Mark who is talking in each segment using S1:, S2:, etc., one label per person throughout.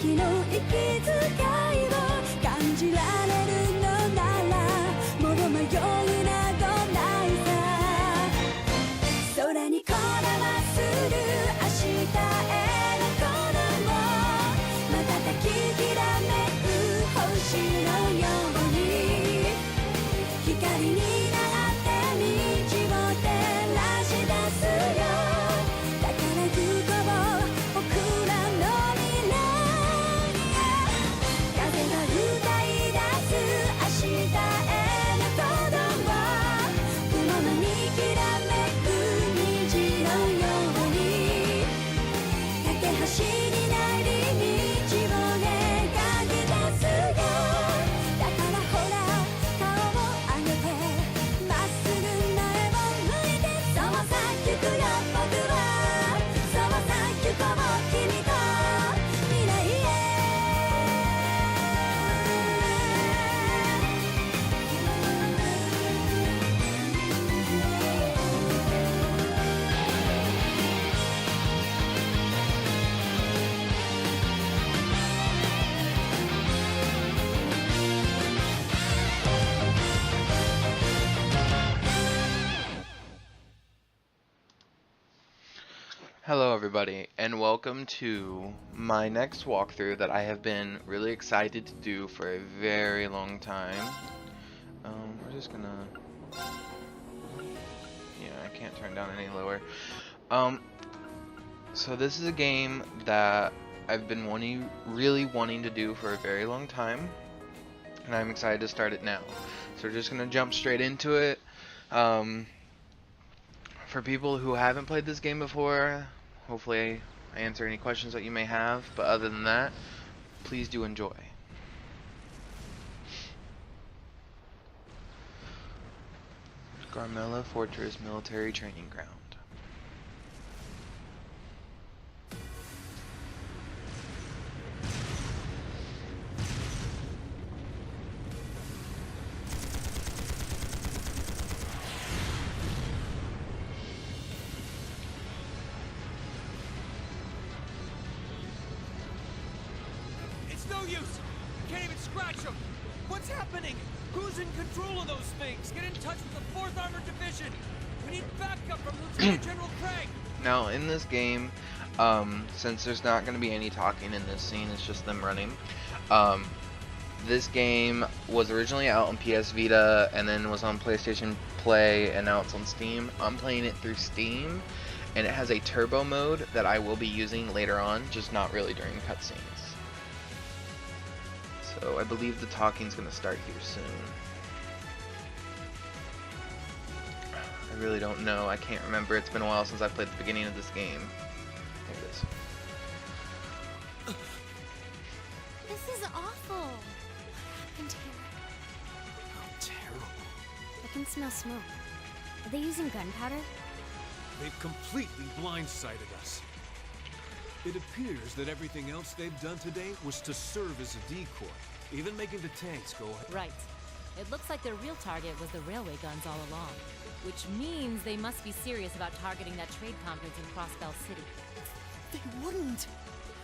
S1: の息遣いを感じられるのならもう迷うなどないさ空にこだまする明日への鼓動瞬ききらめく星のように光になって道を照らし出すよ宝箱を僕らの未来へ風が歌い出す明日への鼓動雲のにきらめく虹のように架け橋になり道を描き出すよだからほら顔を上げてまっすぐ前を向いてそうさ行くよ僕はそうさ行こう君と未来へ
S2: Hello everybody, and welcome to my next walkthrough that I have been really excited to do for a very long time. We're just gonna... Yeah, I can't turn down any lower. So this is a game that I've been really wanting to do for a very long time, and I'm excited to start it now. So we're just gonna jump straight into it. For people who haven't played this game before, hopefully I answer any questions that you may have, but other than that, please do enjoy. Garmella Fortress Military Training Ground.
S3: It's no use! Can't even scratch them! What's happening? Who's in control of those things? Get in touch with the 4th Armored Division! We need backup from Lieutenant General Craig!
S2: Now in this game, since there's not going to be any talking in this scene, it's just them running. This game was originally out on PS Vita and then was on PlayStation Play, and now it's on Steam. I'm playing it through Steam, and it has a turbo mode that I will be using later on, just not really during cutscenes. So I believe the talking's going to start here soon. I really don't know. I can't remember. It's been a while since I played the beginning of this game. There it is.
S4: This is awful. What happened here?
S3: How terrible.
S4: I can smell smoke. Are they using gunpowder?
S3: They've completely blindsided us. It appears that everything else they've done today was to serve as a decoy, even making the tanks go ahead.
S5: Right. It looks like their real target was the railway guns all along, which means they must be serious about targeting that trade conference in Crossbell City.
S6: They wouldn't!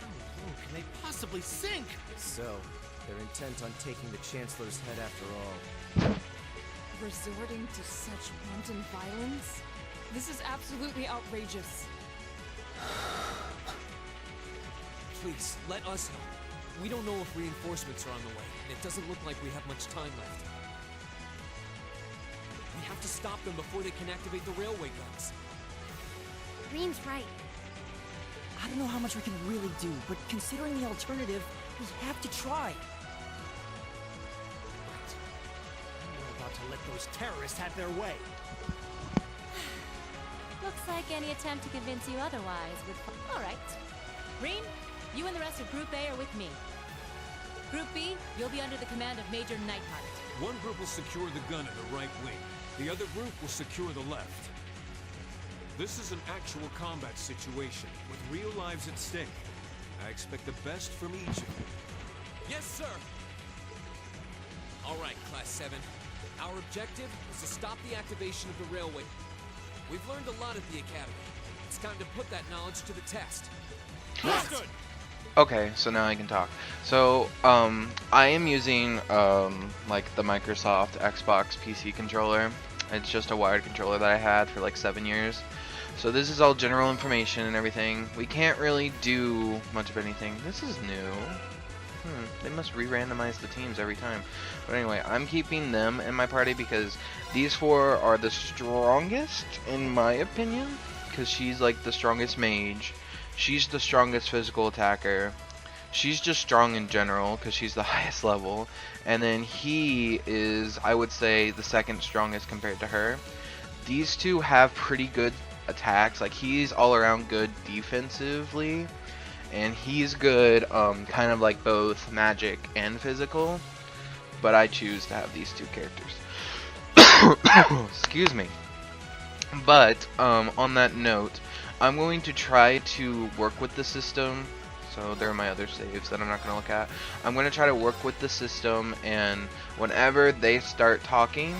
S6: How low can they possibly sink?
S7: So, they're intent on taking the Chancellor's head after all.
S8: Resorting to such wanton violence? This is absolutely outrageous.
S3: Please, let us help. We don't know if reinforcements are on the way, and it doesn't look like we have much time left. We have to stop them before they can activate the railway guns.
S4: Green's right.
S6: I don't know how much we can really do, but considering the alternative, we have to try.
S3: Right. We're about to let those terrorists have their way.
S5: Looks like any attempt to convince you otherwise would... Alright. Green, you and the rest of Group A are with me. Group B, you'll be under the command of Major Nightheart.
S3: One group will secure the gun in the right wing. The other group will secure the left. This is an actual combat situation, with real lives at stake. I expect the best from each of you. Yes, sir! Alright, Class 7. Our objective is to stop the activation of the railway. We've learned a lot at the Academy. It's time to put that knowledge to the test. Understood!
S2: Okay, so now I can talk. So, I am using, like the Microsoft Xbox PC controller. It's just a wired controller that I had for like 7 years. So this is all general information and everything. We can't really do much of anything. This is new. They must re-randomize the teams every time. But anyway, I'm keeping them in my party because these four are the strongest, in my opinion. Because she's like the strongest mage. She's the strongest physical attacker. She's just strong in general because she's the highest level. And then he is, I would say, the second strongest compared to her. These two have pretty good attacks. Like, he's all around good defensively. And he's good, kind of like both magic and physical. But I choose to have these two characters. Excuse me. But, on that note, I'm going to try to work with the system. So there are my other saves that I'm not going to look at. I'm going to try to work with the system, and whenever they start talking...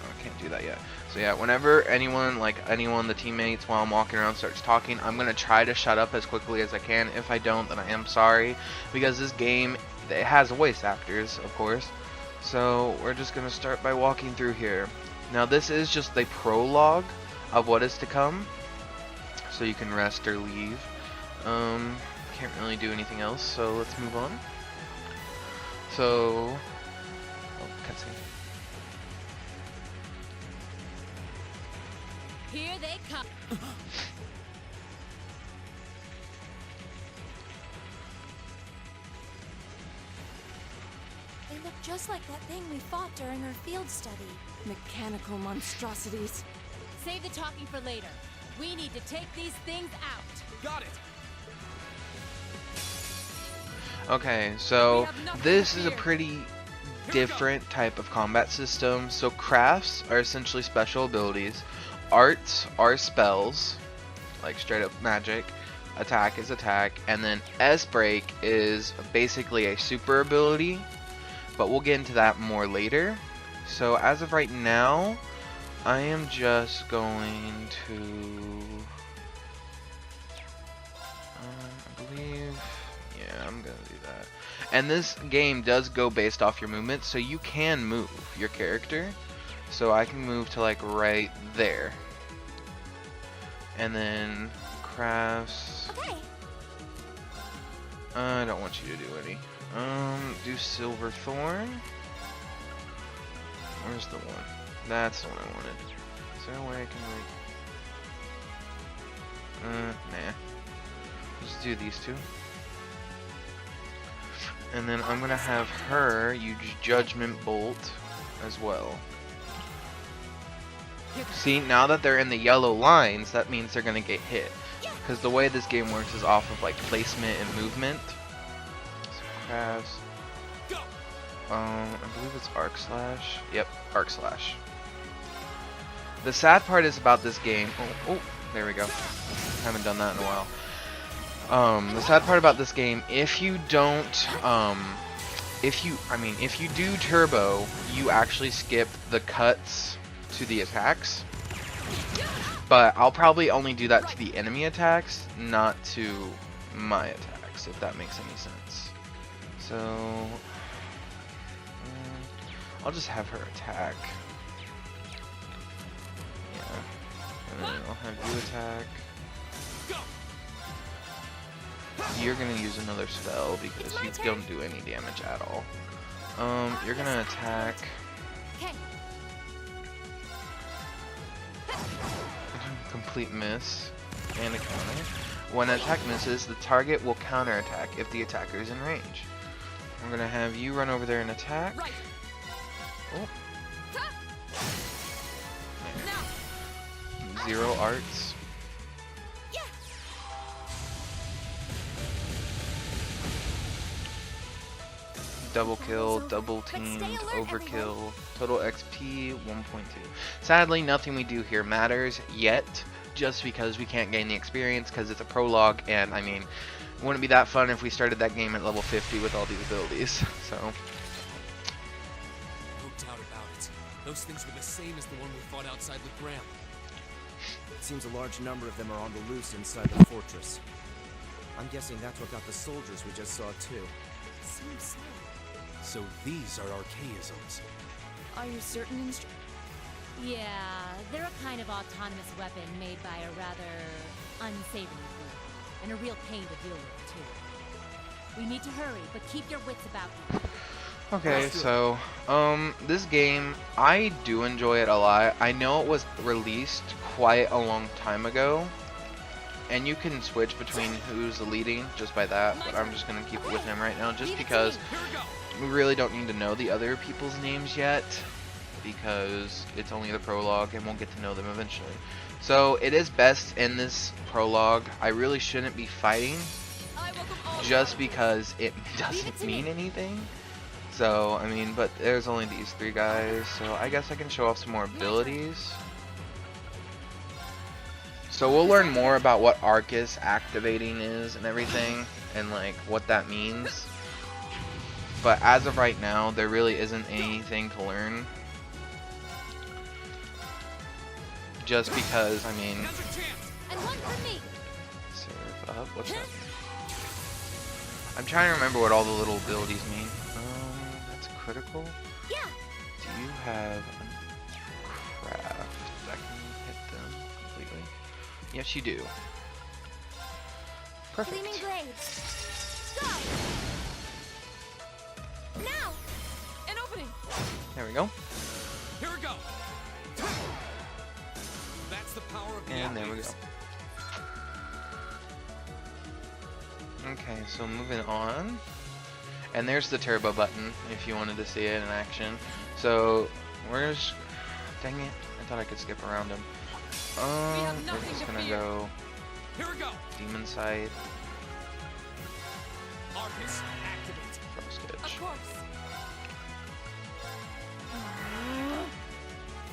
S2: I can't do that yet. So yeah, whenever anyone, the teammates, while I'm walking around starts talking, I'm going to try to shut up as quickly as I can. If I don't, then I am sorry. Because this game, it has voice actors, of course. So we're just going to start by walking through here. Now this is just the prologue of what is to come. So you can rest or leave. Can't really do anything else, so let's move on. So... oh, cutscene.
S5: Here they come.
S4: They look just like that thing we fought during our field study.
S8: Mechanical monstrosities.
S5: Save the talking for later. We need to take these things out.
S3: Got it.
S2: Okay, so this is a pretty different type of combat system. So crafts are essentially special abilities. Arts are spells, like straight up magic. Attack is attack. And then S-Break is basically a super ability. But we'll get into that more later. So as of right now, I am just going to... I believe... yeah, I'm gonna do that. And this game does go based off your movement, so you can move your character. So I can move to like right there. And then crafts.
S4: Okay.
S2: I don't want you to do any. Do Silver Thorn. Where's the one? That's the one I wanted. Is there a way I can like... nah. Just do these two. And then I'm gonna have her use Judgment Bolt as well. See, now that they're in the yellow lines, that means they're gonna get hit. Because the way this game works is off of like placement and movement. So crafts. I believe it's Arc Slash. Yep, Arc Slash. The sad part is about this game. Oh, there we go. Haven't done that in a while. The sad part about this game, if you don't, if you do turbo, you actually skip the cuts to the attacks. But I'll probably only do that to the enemy attacks, not to my attacks, if that makes any sense. So, I'll just have her attack. Yeah. And then I'll have you attack. You're gonna use another spell because you don't do any damage at all. You're gonna attack. Complete miss and a counter. When an attack misses, the target will counter attack if the attacker is in range. I'm gonna have you run over there and attack. Oh. There. 0 arts. Double kill, double teamed, overkill, total XP 1.2. Sadly, nothing we do here matters yet, just because we can't gain the experience because it's a prologue, and I mean, it wouldn't be that fun if we started that game at level 50 with all these abilities, so.
S3: No doubt about it. Those things were the same as the one we fought outside with Graham.
S7: It seems a large number of them are on the loose inside the fortress. I'm guessing that's what got the soldiers we just saw too.
S4: Seems so.
S3: So these are archaisms.
S8: Are you certain,
S5: Yeah, they're a kind of autonomous weapon made by a rather unsavory group. And a real pain to deal with, too. We need to hurry, but keep your wits about you.
S2: Okay, so, this game, I do enjoy it a lot. I know it was released quite a long time ago, and you can switch between who's leading just by that, but I'm just going to keep it with him right now, just because we really don't need to know the other people's names yet, because it's only the prologue, and we'll get to know them eventually. So, it is best in this prologue. I really shouldn't be fighting, just because it doesn't mean anything. So, I mean, but there's only these three guys, so I guess I can show off some more abilities. So we'll learn more about what Arcus activating is and everything, and like what that means. But as of right now, there really isn't anything to learn. Just because, I mean...
S5: And one for me.
S2: Serve up, what's that mean? I'm trying to remember what all the little abilities mean. Critical?
S5: Yeah.
S2: Do you have a craft that can hit them completely? Yes, you do. Perfect.
S4: Gleaming blades. Go! Now!
S8: An opening!
S2: There we go.
S3: Here we go. That's the power of the
S2: And there we go.
S3: outlaws.
S2: Okay, so moving on. And there's the turbo button, if you wanted to see it in action. So, we're just... Dang it, I thought I could skip around him. We're just gonna go...
S3: Here we go.
S2: Demon Sight,
S3: Arcus, activate.
S2: Cross Stitch.
S8: Of course.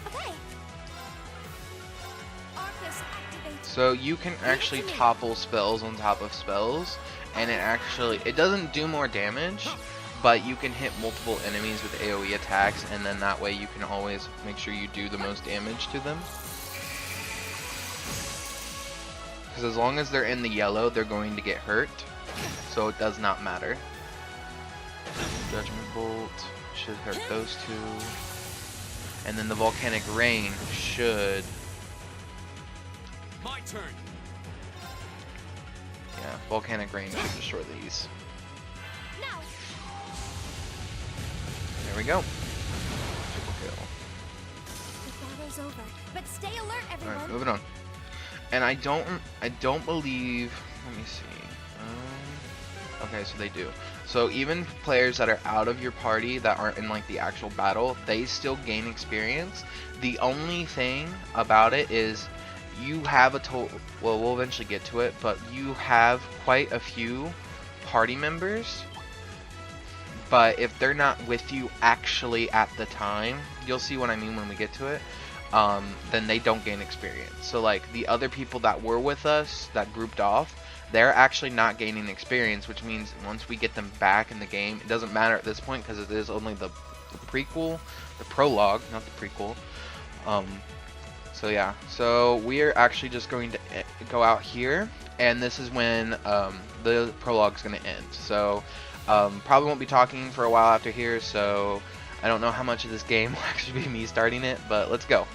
S4: Okay. Arcus activate.
S2: So you can actually topple spells on top of spells, and it doesn't do more damage, but you can hit multiple enemies with AoE attacks, and then that way you can always make sure you do the most damage to them. Because as long as they're in the yellow, they're going to get hurt, so it does not matter. Judgment Bolt should hurt those two, and then the Volcanic Rain should...
S3: My turn.
S2: Yeah, Volcanic Rain should destroy these.
S4: Now.
S2: There we go. Triple kill.
S4: The battle's over, but stay alert, everyone.
S2: Alright, moving on. And I don't believe, let me see. Okay, so they do. So even players that are out of your party that aren't in like the actual battle, they still gain experience. The only thing about it is you have a total, well, we'll eventually get to it, but you have quite a few party members, but if they're not with you actually at the time, you'll see what I mean when we get to it, then they don't gain experience. So like the other people that were with us that grouped off, they're actually not gaining experience, which means once we get them back in the game, it doesn't matter at this point because it is only the prequel, the prologue, not the prequel. So yeah, so we are actually just going to go out here, and this is when the prologue is going to end. So probably won't be talking for a while after here, so I don't know how much of this game will actually be me starting it, but let's go.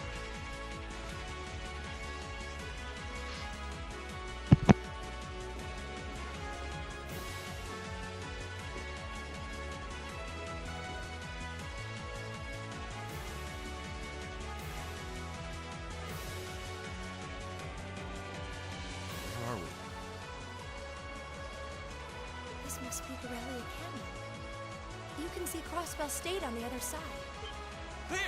S4: This must be Corellia Canyon. You can see Crossbell State on the other side.
S3: There.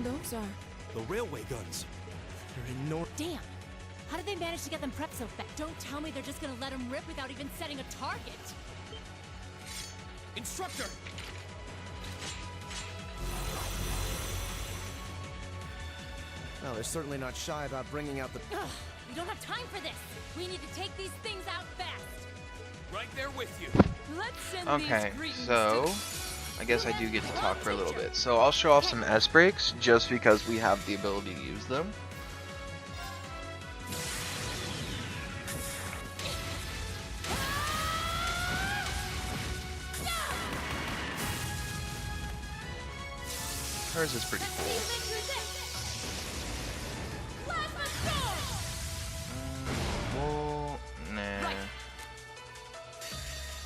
S8: Those are...
S7: The railway guns. They're enormous.
S5: Damn! How did they manage to get them prepped so fast? Don't tell me they're just gonna let them rip without even setting a target.
S3: Instructor.
S7: Well, they're certainly not shy about bringing out the...
S5: Ugh, we don't have time for this. We need to take these things out fast.
S3: Right there with you.
S8: Let's send
S2: Okay,
S8: these greetings
S2: so I guess I do get to talk for a little bit. So I'll show off some S breaks just because we have the ability to use them. Hers is pretty cool. Well, nah.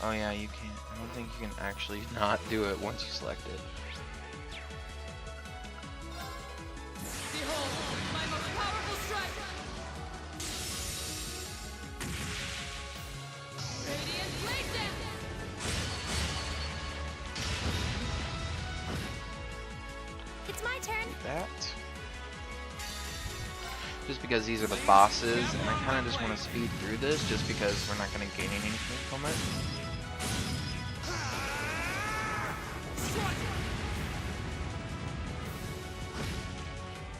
S2: Oh yeah, you can't. I don't think you can actually not do it once you select it.
S8: Behold, my most powerful strike! Radiant Blade Dance!
S4: It's my turn.
S2: That. Just because these are the bosses, and I kind of just want to speed through this, just because we're not going to gain anything from it.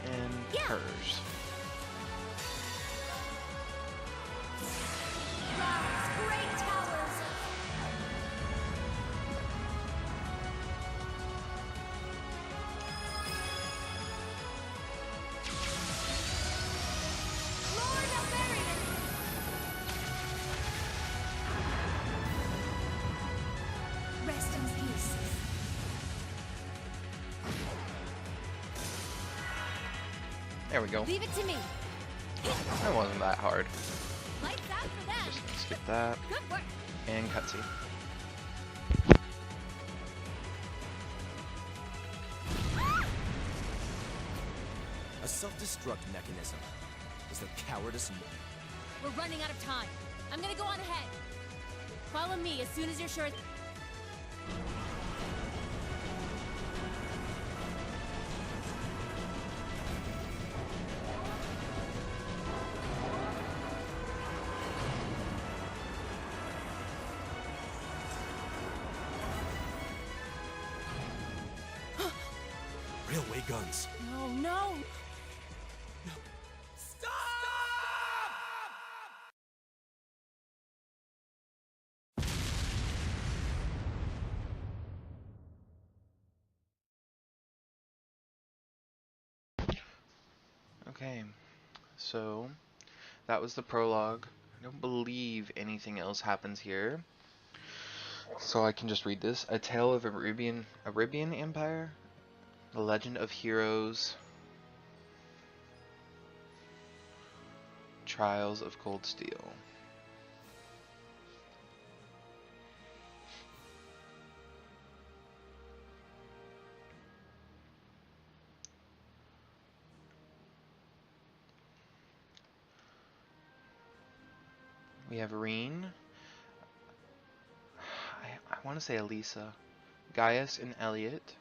S2: And hers.
S4: Rise, great towers. Lord Alvarius. Rest in peace.
S2: There we go.
S5: Leave it to me.
S2: That wasn't that hard.
S5: Lights out for them.
S2: Just gonna skip that.
S5: Good work.
S2: And cutscene.
S7: A self-destruct mechanism. Is the cowardice...
S5: We're running out of time. I'm gonna go on ahead. Follow me as soon as you're sure.
S7: Railway guns.
S5: No, no.
S2: Okay, so that was the prologue. I don't believe anything else happens here. So I can just read this. A Tale of Arabian Empire, The Legend of Heroes, Trials of Cold Steel. We have Reen. I want to say Elisa. Gaius and Elliot.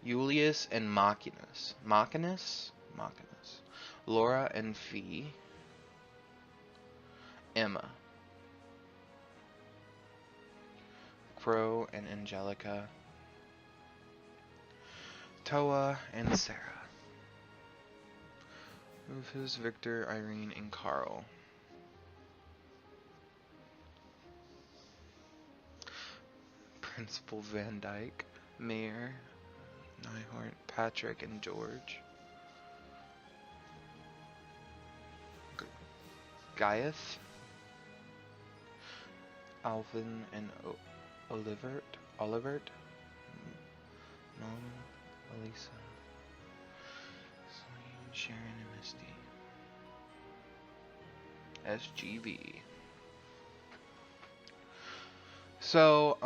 S2: Julius and Machinus. Machinus? Machinus. Laura and Fee. Emma. Crow and Angelica. Toa and Sarah. Rufus, Victor, Irene, and Carl. Principal Van Dyke, Mayor, Nyhart, Patrick, and George. Gaius, Alvin, and Olivert, Norman, Elisa, Celine, Sharon, and Misty. SGV. So,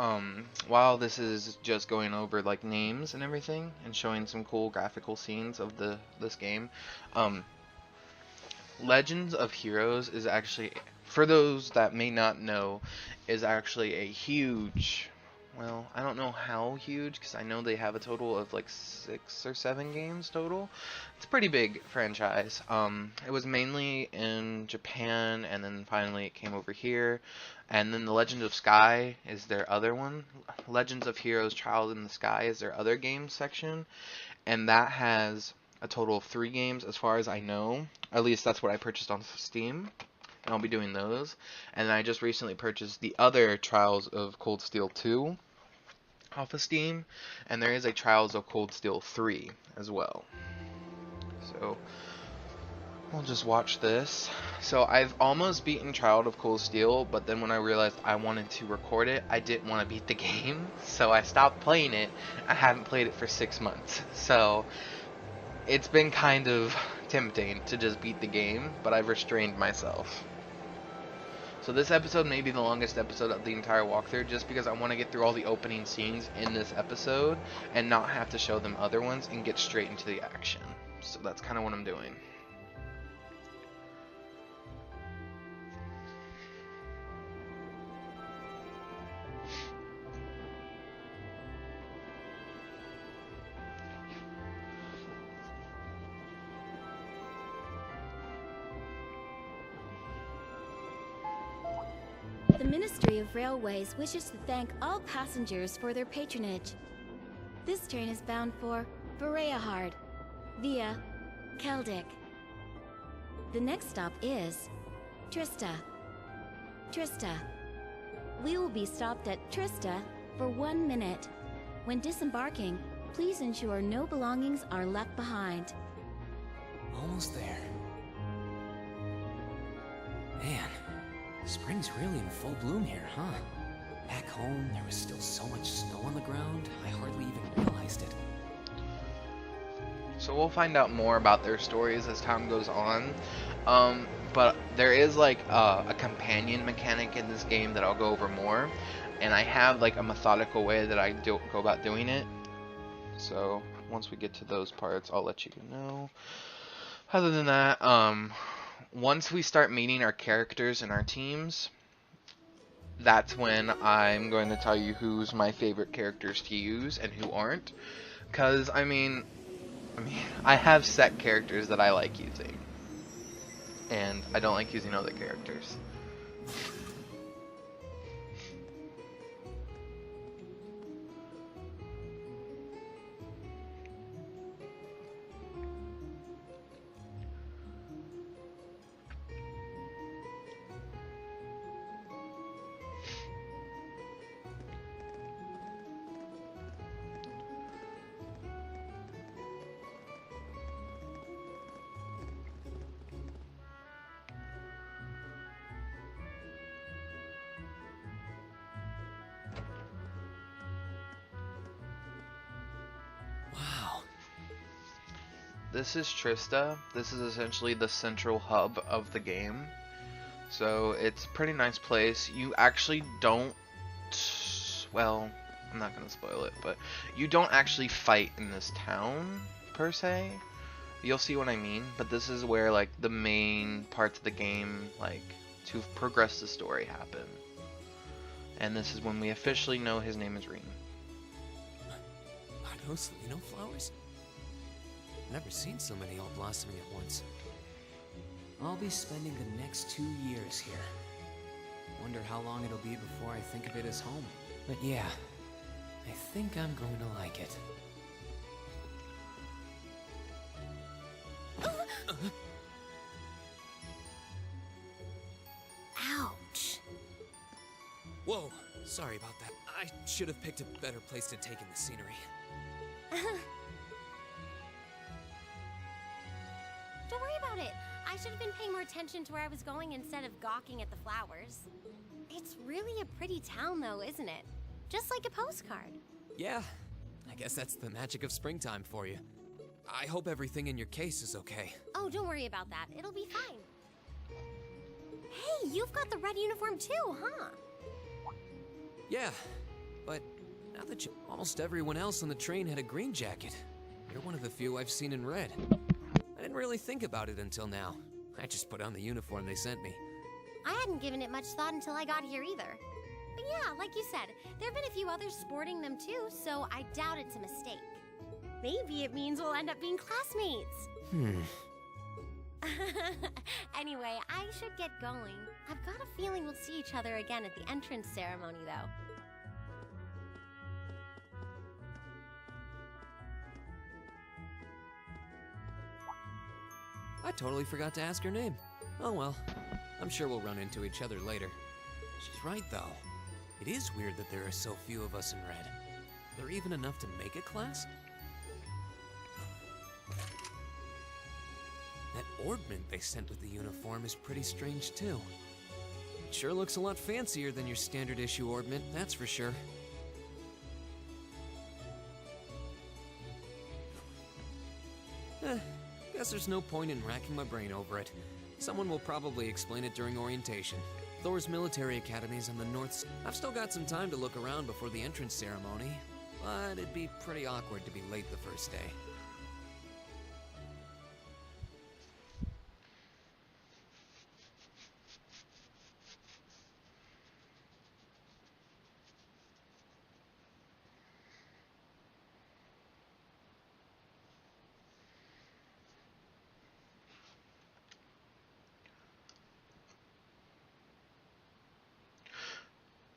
S2: while this is just going over like names and everything and showing some cool graphical scenes of this game, Legends of Heroes is actually, for those that may not know, is actually a huge, well, I don't know how huge, because I know they have a total of like 6 or 7 games total. It's a pretty big franchise. It was mainly in Japan, and then finally it came over here. And then the Legend of Sky is their other one. Legends of Heroes Child in the Sky is their other game section. And that has a total of 3 games as far as I know. At least that's what I purchased on Steam. And I'll be doing those. And I just recently purchased the other Trials of Cold Steel 2 off of Steam. And there is a Trials of Cold Steel 3 as well. So we'll just watch this. So I've almost beaten Trial of Cold Steel, but then when I realized I wanted to record it, I didn't want to beat the game. So I stopped playing it. I haven't played it for 6 months. So it's been kind of tempting to just beat the game, but I've restrained myself. So this episode may be the longest episode of the entire walkthrough, just because I want to get through all the opening scenes in this episode and not have to show them other ones and get straight into the action. So that's kind of what I'm doing.
S4: The Ministry of Railways wishes to thank all passengers for their patronage. This train is bound for Vareahard via Keldic. The next stop is Trista. Trista. We will be stopped at Trista for 1 minute. When disembarking, please ensure no belongings are left behind.
S9: Almost there. Man, spring's really in full bloom here, huh? Back home, there was still so much snow on the ground, I hardly even realized it.
S2: So we'll find out more about their stories as time goes on. But there is like a companion mechanic in this game that I'll go over more. And I have like a methodical way that I go about doing it. So once we get to those parts, I'll let you know. Other than that, once we start meeting our characters and our teams, that's when I'm going to tell you who's my favorite characters to use and who aren't. Because, I mean, I have set characters that I like using. And I don't like using other characters. This is Trista. This is essentially the central hub of the game. So it's a pretty nice place. You actually don't, well, I'm not going to spoil it, but you don't actually fight in this town, per se. You'll see what I mean, but this is where, like, the main parts of the game, like, to progress the story happen. And this is when we officially know his name is Reem.
S9: Are those Lino flowers? Never seen so many all blossoming at once. I'll be spending the next 2 years here. Wonder how long it'll be before I think of it as home. But yeah, I think I'm going to like it.
S4: Ouch.
S9: Whoa, sorry about that. I should have picked a better place to take in the scenery.
S5: Don't worry about it. I should have been paying more attention to where I was going instead of gawking at the flowers. It's really a pretty town though, isn't it? Just like a postcard.
S9: Yeah, I guess that's the magic of springtime for you. I hope everything in your case is okay.
S5: Oh, don't worry about that. It'll be fine. Hey, you've got the red uniform too, huh?
S9: Yeah, but now that almost everyone else on the train had a green jacket. You're one of the few I've seen in red. I didn't really think about it until now. I just put on the uniform they sent me.
S5: I hadn't given it much thought until I got here either. But yeah, like you said, there have been a few others sporting them too, so I doubt it's a mistake. Maybe it means we'll end up being classmates. Anyway, I should get going. I've got a feeling we'll see each other again at the entrance ceremony, though.
S9: I totally forgot to ask her name. Oh well, I'm sure we'll run into each other later. She's right though. It is weird that there are so few of us in red. Are there even enough to make a class? That ornament they sent with the uniform is pretty strange too. It sure looks a lot fancier than your standard issue ornament, that's for sure. Guess there's no point in racking my brain over it. Someone will probably explain it during orientation. Thor's military academy's on the north. I've still got some time to look around before the entrance ceremony, but it'd be pretty awkward to be late the first day.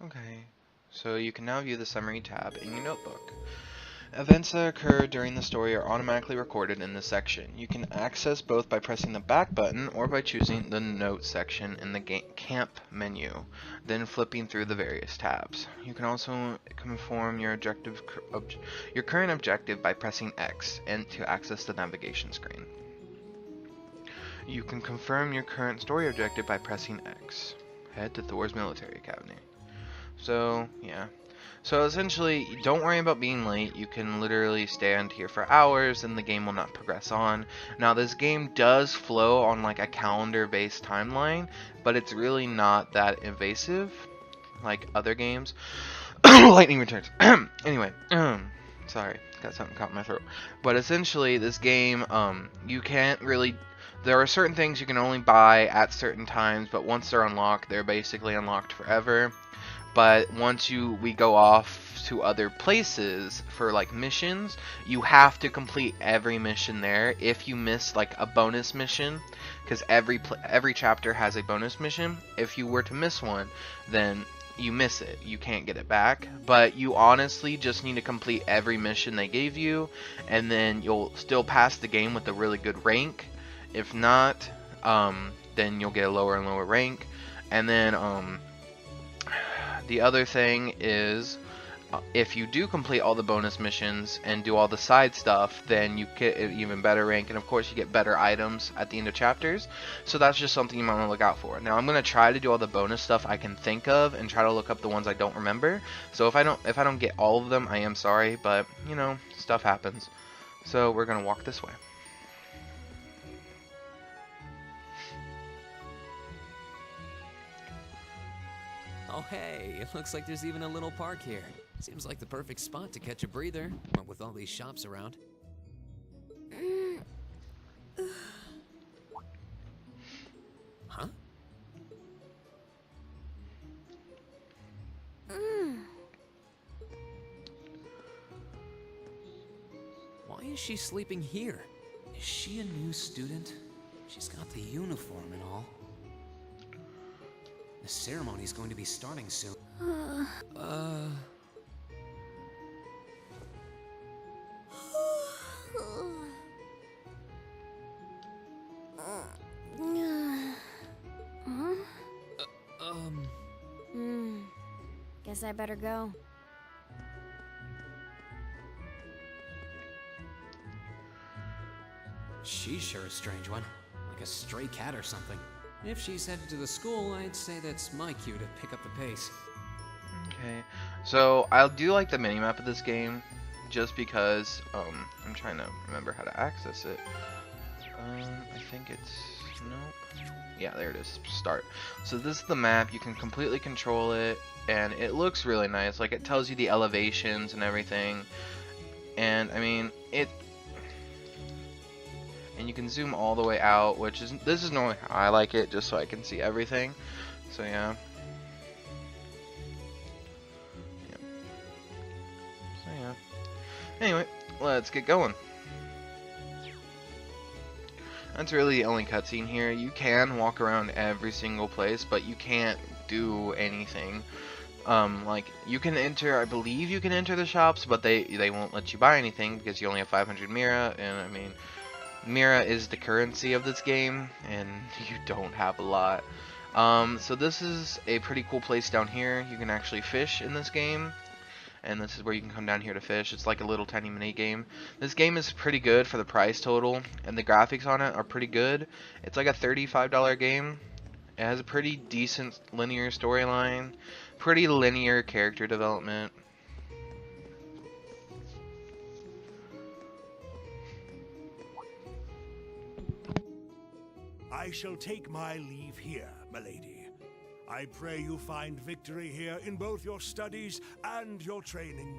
S2: Okay, so you can now view the summary tab in your notebook. Events that occur during the story are automatically recorded in this section. You can access both by pressing the back button or by choosing the notes section in the camp menu, then flipping through the various tabs. You can also confirm your current objective by pressing X and to access the navigation screen. You can confirm your current story objective by pressing X. Head to Thor's Military Academy. So, yeah. So essentially, don't worry about being late. You can literally stand here for hours and the game will not progress on. Now, this game does flow on like a calendar-based timeline, but it's really not that invasive like other games. Lightning returns. Anyway, sorry, got something caught in my throat. But essentially, this game, you can't really... There are certain things you can only buy at certain times, but once they're unlocked, they're basically unlocked forever. But once we go off to other places for like missions, you have to complete every mission there. If you miss like a bonus mission, because every chapter has a bonus mission, if you were to miss one, then you miss it. You can't get it back. But you honestly just need to complete every mission they gave you, and then you'll still pass the game with a really good rank. If not, then you'll get a lower and lower rank. And then the other thing is, if you do complete all the bonus missions and do all the side stuff, then you get an even better rank, and of course you get better items at the end of chapters. So that's just something you might want to look out for. Now I'm going to try to do all the bonus stuff I can think of and try to look up the ones I don't remember. So if I don't get all of them, I am sorry, but you know, stuff happens. So we're going to walk this way.
S9: Oh hey, it looks like there's even a little park here. Seems like the perfect spot to catch a breather, what with all these shops around. Huh? Why is she sleeping here? Is she a new student? She's got the uniform and all. The ceremony's going to be starting soon.
S4: Guess I better go.
S9: She's sure a strange one. Like a stray cat or something. If she's headed to the school, I'd say that's my cue to pick up the pace.
S2: Okay, so I do like the minimap of this game, just because, I'm trying to remember how to access it. I think it's, nope. Yeah, there it is, start. So this is the map, you can completely control it, and it looks really nice. Like, it tells you the elevations and everything, and I mean, and you can zoom all the way out, which is, this is normally how I like it, just so I can see everything. So yeah. So yeah. Anyway, let's get going. That's really the only cutscene here. You can walk around every single place, but you can't do anything. Like, you can enter, I believe you can enter the shops, but they won't let you buy anything because you only have 500 Mira, and I mean, Mira is the currency of this game, and you don't have a lot. So this is a pretty cool place down here. You can actually fish in this game, and this is where you can come down here to fish. It's like a little tiny mini game. This game is pretty good for the price total, and the graphics on it are pretty good. It's like a $35 game. It has a pretty decent linear storyline, pretty linear character development.
S10: I shall take my leave here, milady. I pray you find victory here in both your studies and your training.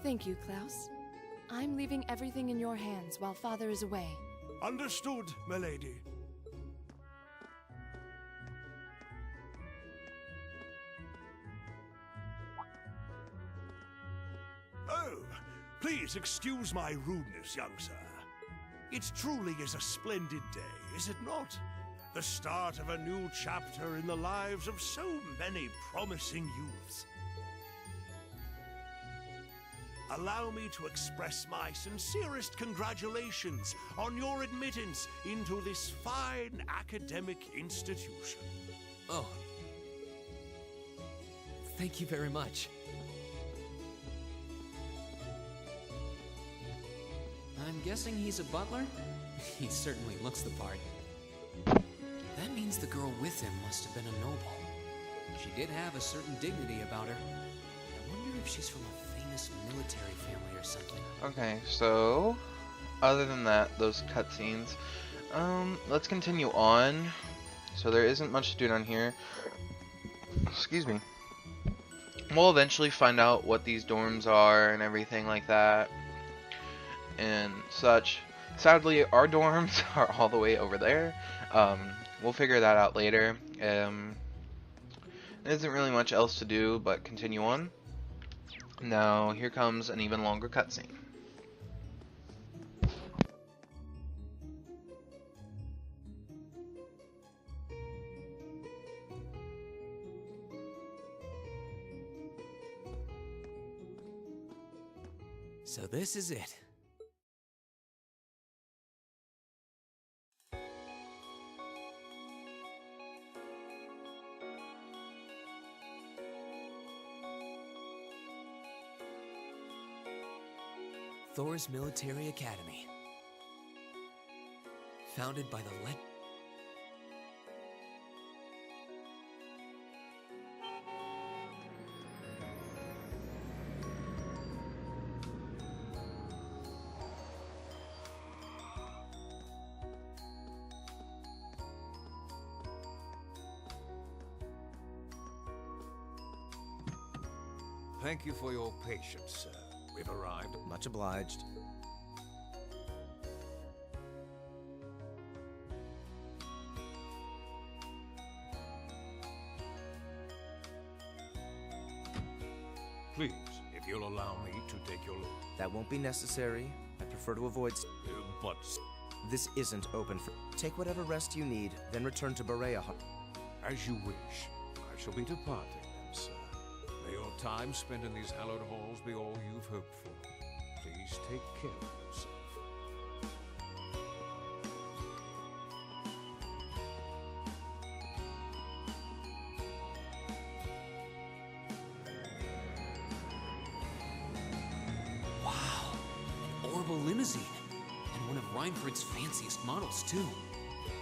S8: Thank you, Klaus. I'm leaving everything in your hands while Father is away.
S10: Understood, milady. Oh, please excuse my rudeness, young sir. It truly is a splendid day, is it not? The start of a new chapter in the lives of so many promising youths. Allow me to express my sincerest congratulations on your admittance into this fine academic institution.
S9: Oh. Thank you very much. I'm guessing he's a butler? He certainly looks the part. That means the girl with him must have been a noble. She did have a certain dignity about her. I wonder if she's from a famous military family or something.
S2: Okay, so other than that, those cutscenes, let's continue on. So there isn't much to do down here. Excuse me. We'll eventually find out what these dorms are and everything like that and such. Sadly, our dorms are all the way over there. We'll figure that out later. There isn't really much else to do but continue on. Now, here comes an even longer cutscene.
S9: So this is it. Thor's Military Academy. Founded by the
S3: Thank you for your patience, sir. We've arrived.
S7: Much obliged.
S3: Please, if you'll allow me to take your look.
S7: That won't be necessary. I prefer to avoid...
S3: But...
S7: This isn't open for... Take whatever rest you need, then return to Berea.
S3: As you wish. I shall be departing then, sir. May your time spent in these hallowed halls be all you've hoped for. Please take care of yourself.
S9: Wow, an orbital limousine. And one of Reinford's fanciest models, too.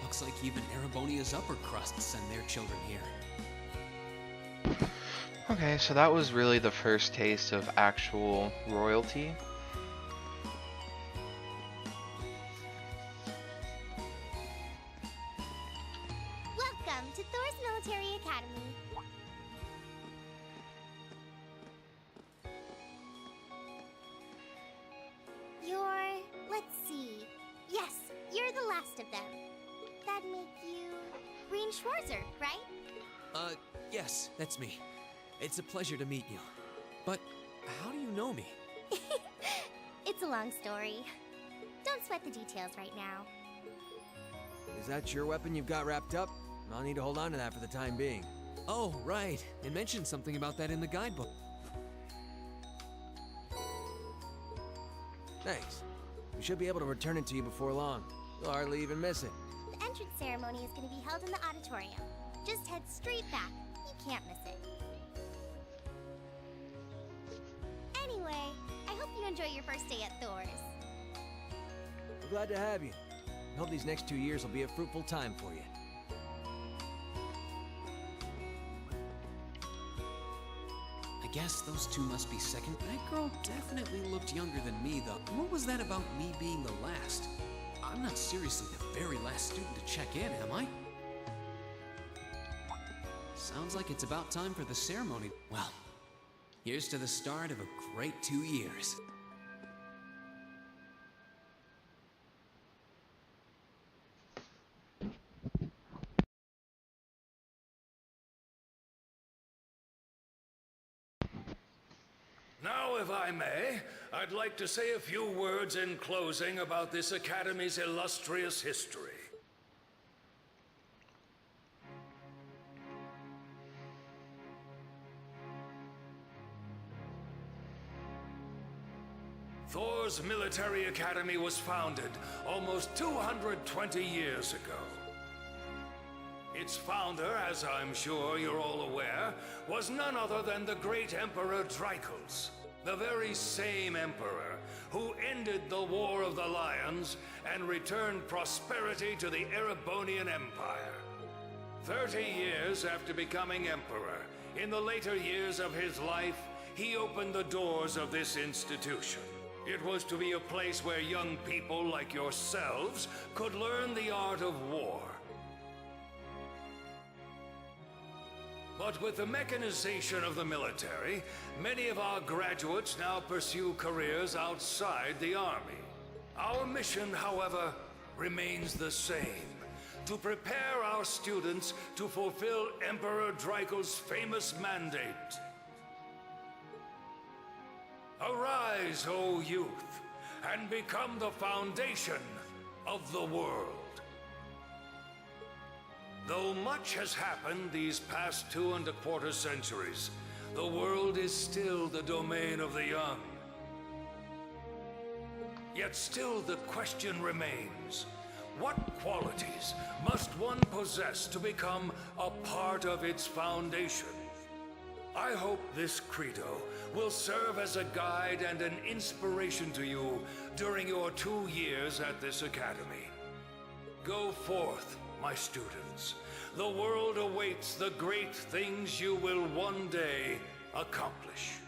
S9: Looks like even Erebonia's upper crust send their children here.
S2: Okay, so that was really the first taste of actual royalty.
S11: Welcome to Thor's Military Academy. Let's see. Yes, you're the last of them. That'd make you... Green Schwarzer, right?
S9: Yes, that's me. It's a pleasure to meet you. But how do you know me?
S11: It's a long story. Don't sweat the details right now.
S12: Is that your weapon you've got wrapped up? I'll need to hold on to that for the time being.
S9: Oh, right. It mentioned something about that in the guidebook.
S12: Thanks. We should be able to return it to you before long. You'll hardly even miss it.
S11: The entrance ceremony is going to be held in the auditorium. Just head straight back. You can't miss it. Anyway, I hope you enjoy your first day at Thor's.
S12: We're glad to have you. I hope these next 2 years will be a fruitful time for you.
S9: I guess those two must be second. That girl definitely looked younger than me, though. What was that about me being the last? I'm not seriously the very last student to check in, am I? Sounds like it's about time for the ceremony. Well, here's to the start of a great 2 years.
S10: Now, if I may, I'd like to say a few words in closing about this Academy's illustrious history. Thor's Military Academy was founded almost 220 years ago. Its founder, as I'm sure you're all aware, was none other than the great Emperor Dreichels, the very same emperor who ended the War of the Lions and returned prosperity to the Erebonian Empire. 30 years after becoming emperor, in the later years of his life, he opened the doors of this institution. It was to be a place where young people like yourselves could learn the art of war. But with the mechanization of the military, many of our graduates now pursue careers outside the Army. Our mission, however, remains the same: to prepare our students to fulfill Emperor Dreichels' famous mandate. Arise, O youth, and become the foundation of the world. Though much has happened these past 2¼ centuries, the world is still the domain of the young. Yet still the question remains: what qualities must one possess to become a part of its foundation? I hope this credo will serve as a guide and an inspiration to you during your 2 years at this academy. Go forth, my students. The world awaits the great things you will one day accomplish.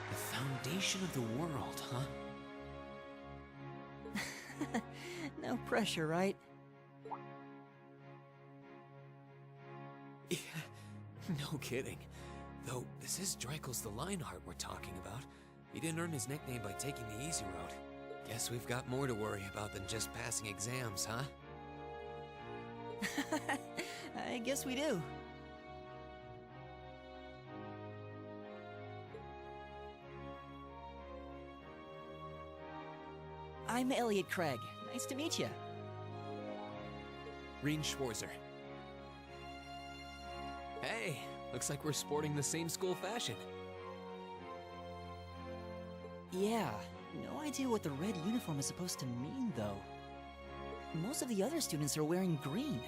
S9: The foundation of the world, huh?
S6: No pressure, right?
S9: Yeah, no kidding. Though, this is Dreichels the Lionheart we're talking about. He didn't earn his nickname by taking the easy route. Guess we've got more to worry about than just passing exams, huh?
S6: I guess we do. I'm Elliot Craig. Nice to meet you.
S9: Reen Schwarzer. Hey, looks like we're sporting the same school fashion.
S6: Yeah, no idea what the red uniform is supposed to mean, though. Most of the other students are wearing green.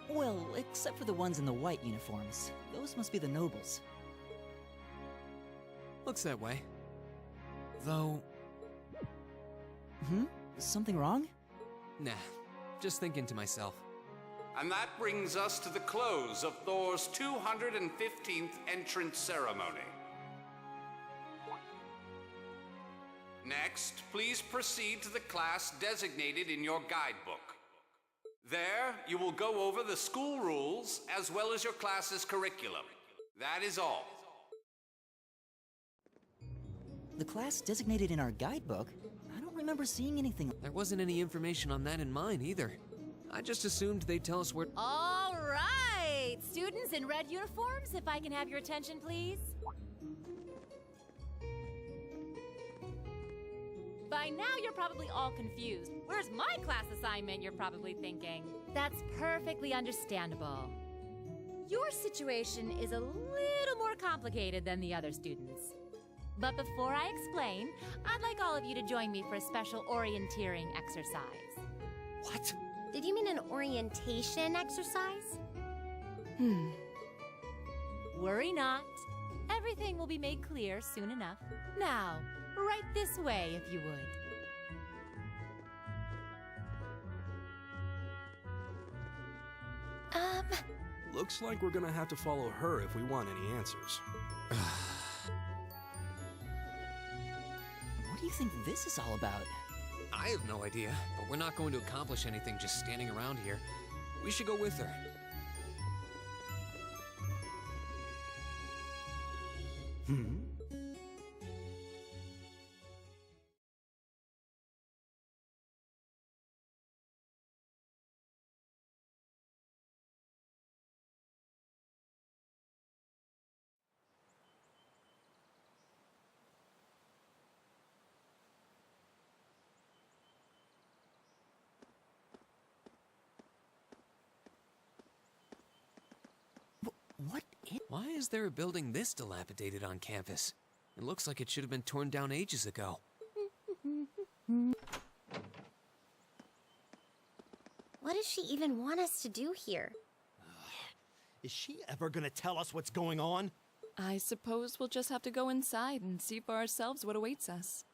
S6: Well, except for the ones in the white uniforms. Those must be the nobles.
S9: Looks that way. Though...
S6: Something wrong?
S9: Nah, just thinking to myself.
S13: And that brings us to the close of Thor's 215th entrance ceremony. Next, please proceed to the class designated in your guidebook. There, you will go over the school rules as well as your class's curriculum. That is all.
S6: The class designated in our guidebook? I don't remember seeing anything.
S9: There wasn't any information on that in mine, either. I just assumed they'd tell us where...
S5: All right! Students in red uniforms, if I can have your attention, please. By now, you're probably all confused. Where's my class assignment, you're probably thinking. That's perfectly understandable. Your situation is a little more complicated than the other students. But before I explain, I'd like all of you to join me for a special orienteering exercise.
S11: What? Did you mean an orientation exercise?
S5: Worry not. Everything will be made clear soon enough. Now, right this way if you would.
S14: Looks like we're gonna have to follow her if we want any answers.
S6: What do you think this is all about?
S9: I have no idea, but we're not going to accomplish anything just standing around here. We should go with her. Why is there a building this dilapidated on campus? It looks like it should have been torn down ages ago.
S11: What does she even want us to do here?
S15: Is she ever gonna tell us what's going on?
S8: I suppose we'll just have to go inside and see for ourselves what awaits us.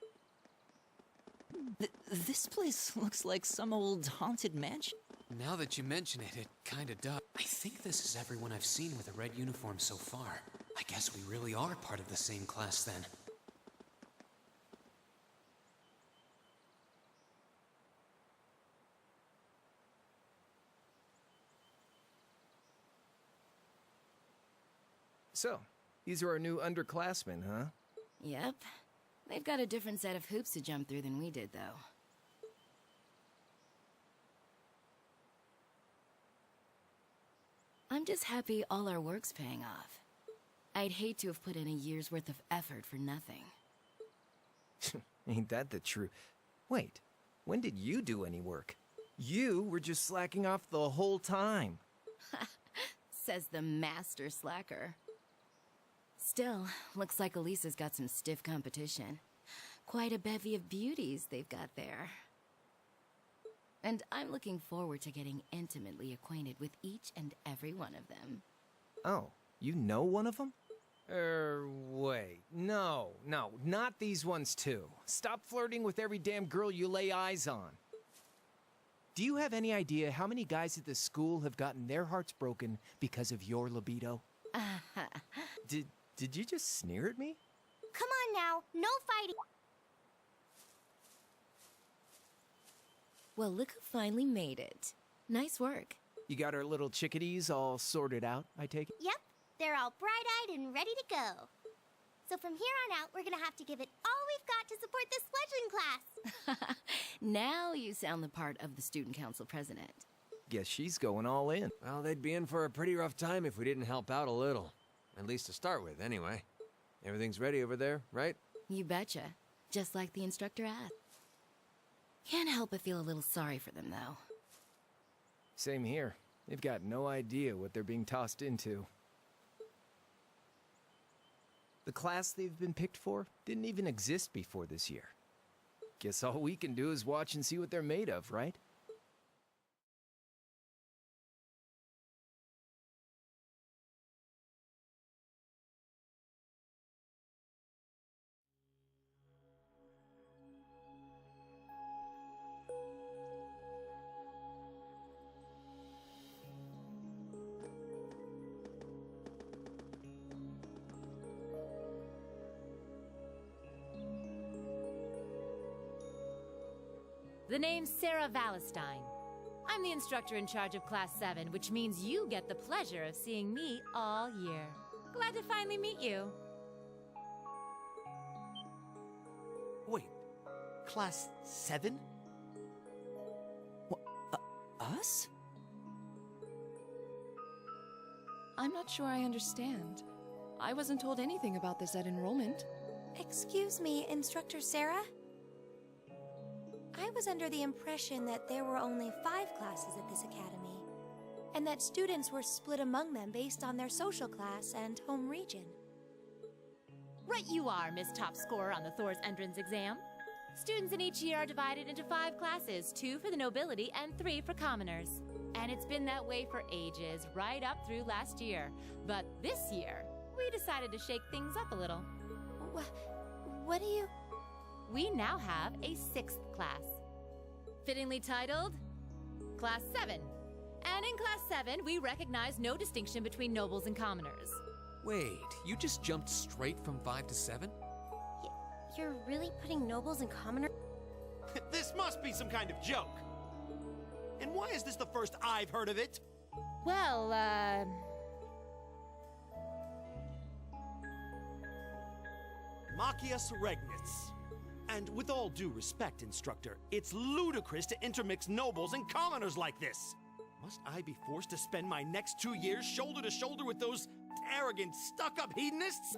S6: This place looks like some old haunted mansion.
S9: Now that you mention it, it kinda does. I think this is everyone I've seen with a red uniform so far. I guess we really are part of the same class then.
S12: So, these are our new underclassmen, huh?
S16: Yep. They've got a different set of hoops to jump through than we did, though. I'm just happy all our work's paying off. I'd hate to have put in a year's worth of effort for nothing.
S12: Ain't that the truth? Wait, when did you do any work? You were just slacking off the whole time.
S16: Says the master slacker. Still, looks like Elisa's got some stiff competition. Quite a bevy of beauties they've got there. And I'm looking forward to getting intimately acquainted with each and every one of them.
S12: Oh, you know one of them? Wait. No, not these ones too. Stop flirting with every damn girl you lay eyes on. Do you have any idea how many guys at this school have gotten their hearts broken because of your libido? Did you just sneer at me?
S11: Come on now, no fighting.
S16: Well, look who finally made it. Nice work.
S12: You got our little chickadees all sorted out, I take it?
S11: Yep, they're all bright-eyed and ready to go. So from here on out, we're gonna have to give it all we've got to support this fledgling class.
S16: Now you sound the part of the student council president.
S12: Guess she's going all in.
S7: Well, they'd be in for a pretty rough time if we didn't help out a little. At least to start with, anyway. Everything's ready over there, right?
S16: You betcha. Just like the instructor asked. Can't help but feel a little sorry for them, though.
S12: Same here. They've got no idea what they're being tossed into. The class they've been picked for didn't even exist before this year. Guess all we can do is watch and see what they're made of, right?
S5: The name's Sarah Valestine. I'm the instructor in charge of Class 7, which means you get the pleasure of seeing me all year. Glad to finally meet you.
S15: Wait, Class 7?
S6: Us?
S8: I'm not sure I understand. I wasn't told anything about this at enrollment.
S1: Excuse me, Instructor Sarah? I was under the impression that there were only 5 classes at this academy, and that students were split among them based on their social class and home region.
S5: Right you are, Miss Top Scorer on the Thor's entrance exam. Students in each year are divided into 5 classes, 2 for the nobility and 3 for commoners. And it's been that way for ages, right up through last year. But this year, we decided to shake things up a little.
S11: What do you...
S5: We now have a 6th class. Fittingly titled, Class 7. And in Class 7, we recognize no distinction between nobles and commoners.
S9: Wait, you just jumped straight from 5 to 7?
S11: You're really putting nobles and commoners...
S15: This must be some kind of joke. And why is this the first I've heard of it?
S5: Well,
S15: Machias Regnitz. And with all due respect, instructor, it's ludicrous to intermix nobles and commoners like this. Must I be forced to spend my next 2 years shoulder to shoulder with those arrogant, stuck-up hedonists?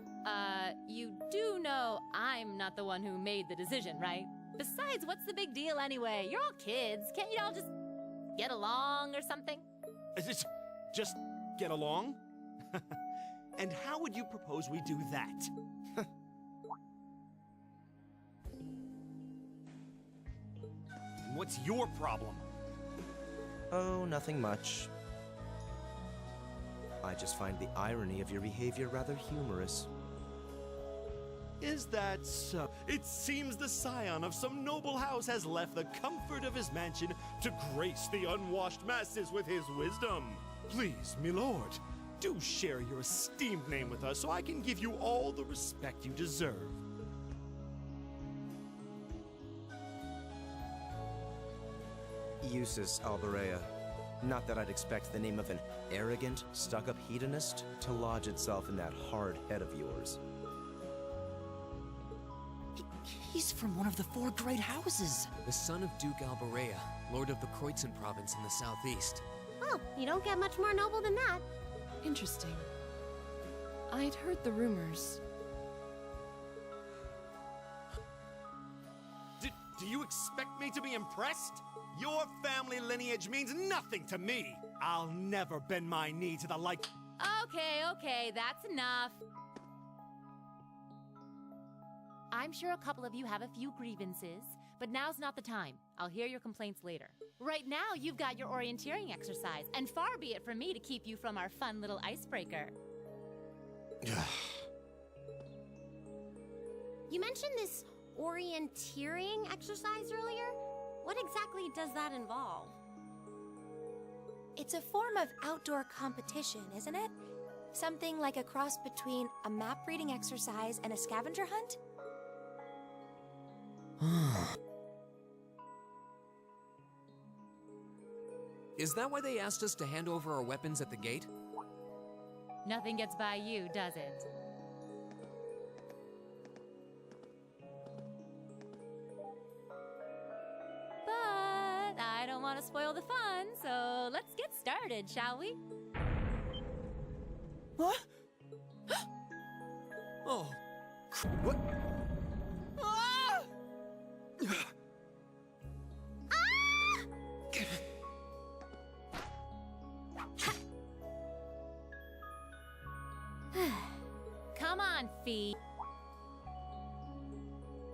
S5: You do know I'm not the one who made the decision, right? Besides, what's the big deal anyway? You're all kids. Can't you all just get along or something?
S15: Just get along? And how would you propose we do that? What's your problem?
S7: Oh, nothing much. I just find the irony of your behavior rather humorous.
S15: Is that so? It seems the scion of some noble house has left the comfort of his mansion to grace the unwashed masses with his wisdom. Please, milord, do share your esteemed name with us so I can give you all the respect you deserve.
S7: Usus Alberea. Not that I'd expect the name of an arrogant, stuck-up hedonist to lodge itself in that hard head of yours.
S6: He's from one of the 4 great houses.
S9: The son of Duke Alberea, lord of the Kreutzen province in the southeast.
S11: Well, you don't get much more noble than that.
S8: Interesting. I'd heard the rumors.
S15: Do you expect me to be impressed? Your family lineage means nothing to me. I'll never bend my knee to the like...
S5: Okay, that's enough. I'm sure a couple of you have a few grievances, but now's not the time. I'll hear your complaints later. Right now, you've got your orienteering exercise, and far be it from me to keep you from our fun little icebreaker.
S11: You mentioned this orienteering exercise earlier? What exactly does that involve? It's a form of outdoor competition, isn't it? Something like a cross between a map-reading exercise and a scavenger hunt?
S9: Is that why they asked us to hand over our weapons at the gate?
S5: Nothing gets by you, does it? But I don't want to spoil the fun, so let's get started, shall we?
S6: What?
S9: Oh.
S15: What?
S6: Ah!
S5: Come on, Fee.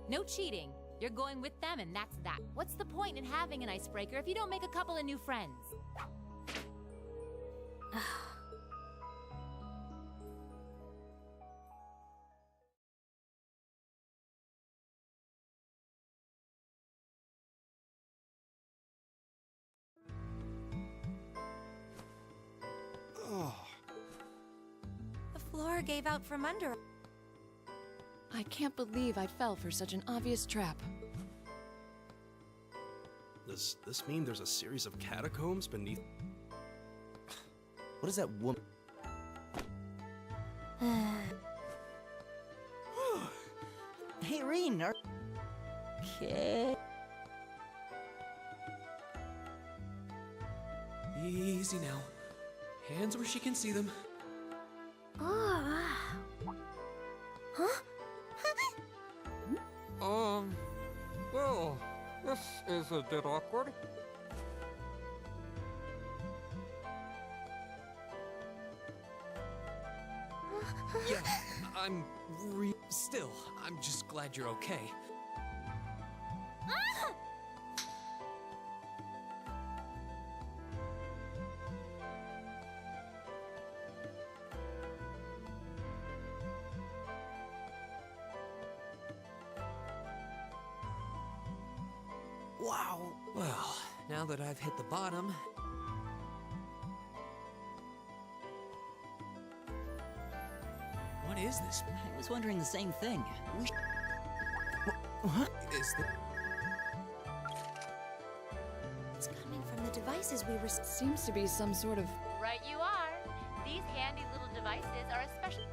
S5: No cheating. You're going with them, and that's that. What's the point in having an icebreaker if you don't make a couple of new friends?
S11: The floor gave out from under.
S8: I can't believe I fell for such an obvious trap.
S14: Does this mean there's a series of catacombs beneath?
S7: What is that woman?
S6: Hey, Reen, are... Okay.
S9: Easy now. Hands where she can see them.
S11: Huh?
S17: Well, this is a bit awkward.
S9: Yeah, Still, I'm just glad you're okay.
S11: Ah!
S9: Wow. Well, now that I've hit the bottom... What is this?
S6: I was wondering the same thing.
S9: What is the...
S8: It's coming from the devices we were... Seems to be some sort of...
S5: Right you are. These handy little devices are a special...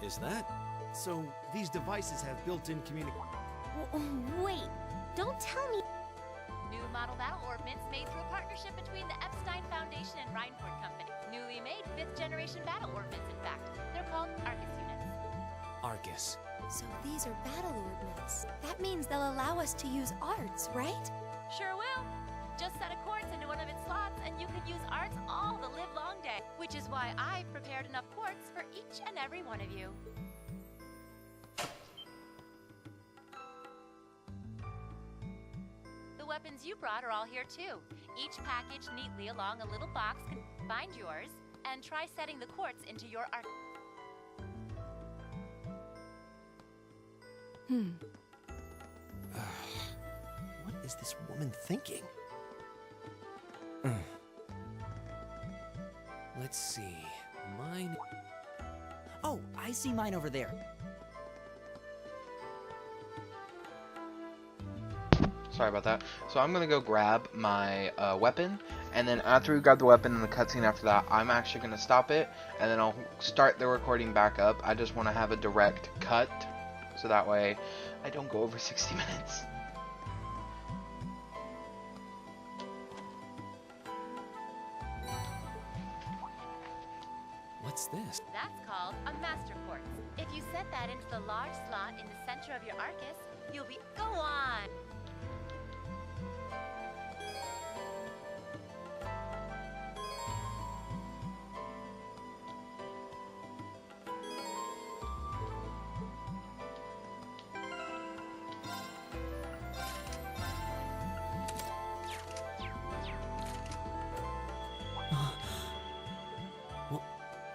S15: Is that? So, these devices have built-in communication.
S11: Wait, don't tell me.
S5: New model battle ordnance made through a partnership between the Epstein Foundation and Reinford Company. Newly made 5th generation battle ordnance, in fact. They're called Arcus units.
S9: Arcus.
S8: So these are battle ordnance. That means they'll allow us to use arts, right?
S5: Sure will. Just set a quartz into one of its slots and you can use arts all the live-long day. Which is why I've prepared enough quartz for each and every one of you. The weapons you brought are all here too. Each packaged neatly along a little box. Find yours and try setting the quartz into your arc.
S7: What is this woman thinking?
S9: Let's see. Mine...
S6: Oh, I see mine over there.
S2: Sorry about that. So I'm gonna go grab my weapon, and then after we grab the weapon and the cutscene after that, I'm actually gonna stop it, and then I'll start the recording back up. I just want to have a direct cut, so that way I don't go over 60 minutes.
S9: What's this?
S5: That's called a master quartz. If you set that into the large slot in the center of your Arcus, you'll be... Go on!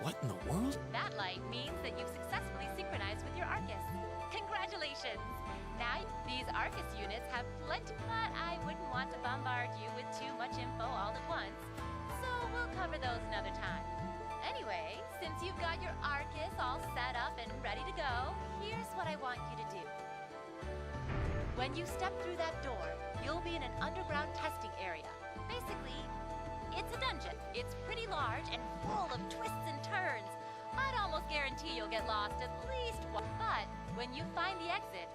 S9: What in the world?
S5: That light means that you've successfully synchronized with your Arcus. Congratulations! Now, these Arcus units have plenty, but I wouldn't want to bombard you with too much info all at once, so we'll cover those another time. Anyway, since you've got your Arcus all set up and ready to go, here's what I want you to do. When you step through that door, you'll be in an underground testing area. Basically, it's a dungeon. It's pretty large and full of twists and turns. I'd almost guarantee you'll get lost at least once. But when you find the exit,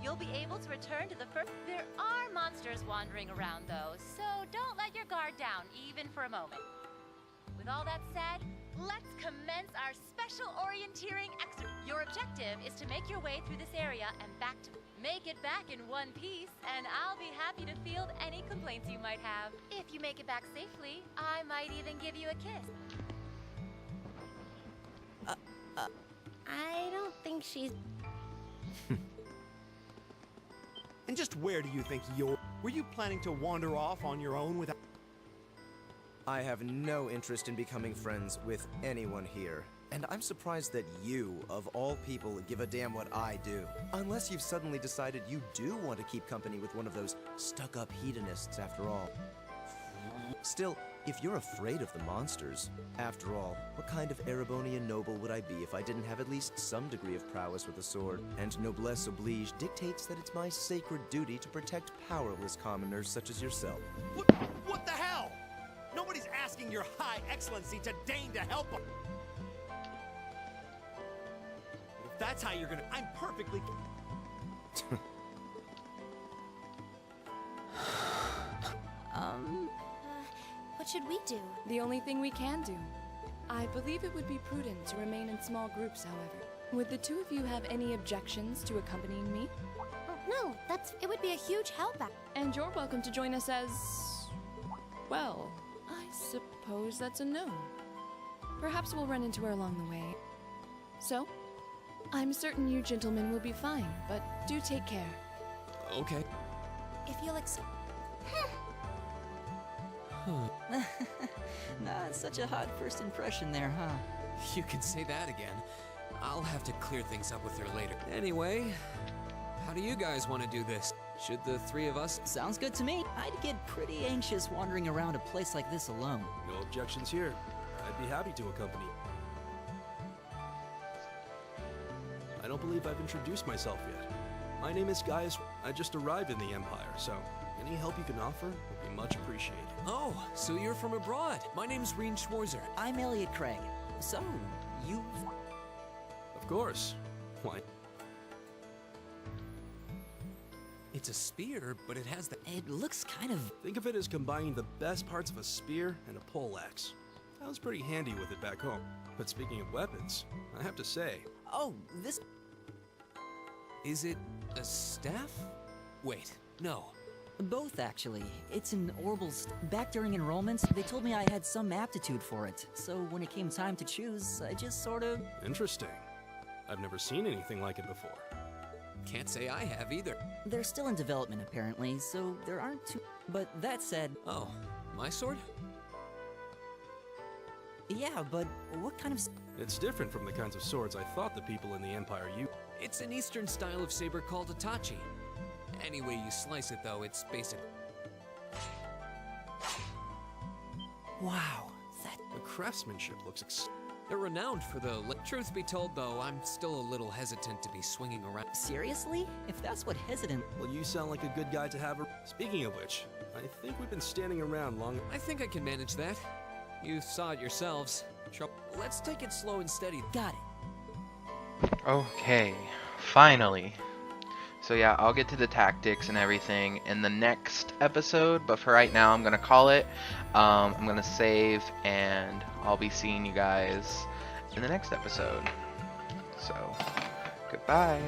S5: you'll be able to return to the first... There are monsters wandering around, though, so don't let your guard down, even for a moment. With all that said, let's commence our special orienteering exercise. Your objective is to make your way through this area and back to... Make it back in one piece, and I'll be happy to field any complaints you might have. If you make it back safely, I might even give you a kiss.
S11: I don't think she's...
S15: And just where do you think you're... Were you planning to wander off on your own without...
S7: I have no interest in becoming friends with anyone here. And I'm surprised that you, of all people, give a damn what I do. Unless you've suddenly decided you do want to keep company with one of those stuck-up hedonists after all. Still, if you're afraid of the monsters, after all, what kind of Erebonian noble would I be if I didn't have at least some degree of prowess with a sword? And noblesse oblige dictates that it's my sacred duty to protect powerless commoners such as yourself.
S15: What the hell? Nobody's asking your high excellency to deign to help them. If that's how you're gonna... I'm perfectly...
S8: What should we do? The only thing we can do. I believe it would be prudent to remain in small groups, however. Would the two of you have any objections to accompanying me?
S11: No, it would be a huge help.
S8: And you're welcome to join us as... Well, I suppose that's a no. Perhaps we'll run into her along the way. So, I'm certain you gentlemen will be fine, but do take care.
S14: Okay.
S11: If you'll accept.
S6: Not such a hot first impression there, huh?
S9: You can say that again. I'll have to clear things up with her later. Anyway, how do you guys want to do this? Should the three of us?
S6: Sounds good to me. I'd get pretty anxious wandering around a place like this alone.
S14: No objections here. I'd be happy to accompany. I don't believe I've introduced myself yet. My name is Gaius. I just arrived in the Empire, so any help you can offer would be much appreciated.
S9: Oh, so you're from abroad. My name's Reen Schwarzer.
S6: I'm Elliot Craig. So, you...
S14: Of course. Why?
S9: It's a spear, but it has the...
S6: It looks kind of...
S14: Think of it as combining the best parts of a spear and a poleaxe. I was pretty handy with it back home. But speaking of weapons, I have to say...
S6: Oh, this...
S9: Is it a staff? Wait, no.
S6: Both, actually. It's an orbital Back during enrollment, they told me I had some aptitude for it. So when it came time to choose, I just sort of...
S14: Interesting. I've never seen anything like it before.
S9: Can't say I have either.
S6: They're still in development, apparently, so there aren't too... But that said...
S9: Oh, my sword?
S6: Yeah, but what kind of...
S14: It's different from the kinds of swords I thought the people in the Empire used.
S9: It's an Eastern style of saber called Itachi. Any way you slice it, though, it's basic.
S6: Wow, that...
S14: The craftsmanship looks
S9: They're renowned for the... Truth be told, though, I'm still a little hesitant to be swinging around.
S6: Seriously? If that's what hesitant...
S14: Well, you sound like a good guy to have a... Speaking of which, I think we've been standing around long...
S9: I think I can manage that. You saw it yourselves. Let's take it slow and steady.
S6: Got it.
S2: Okay, finally. So yeah, I'll get to the tactics and everything in the next episode, but for right now I'm gonna call it. I'm gonna save, and I'll be seeing you guys in the next episode. So, goodbye.